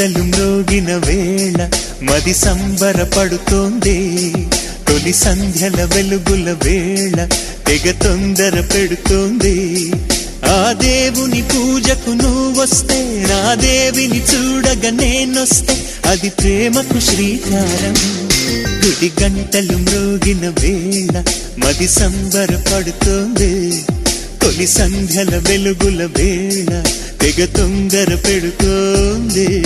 గంటలు మ్రోగిన వేళ మది సంబరపడుతోంది. తొలి సంధ్యల వెలుగుల వేళ తెగ తొందర పెడుతోంది. ఆ దేవుని పూజకు నువ్వొస్తే, నా దేవిని చూడగా నేనొస్తే, అది ప్రేమకు శ్రీకారం. గుడి గంటలు మ్రోగిన వేళ మది సంబరపడుతోంది. తొలి సంధ్యల వెలుగుల వేళ తెగ తొందర పెడుతోంది.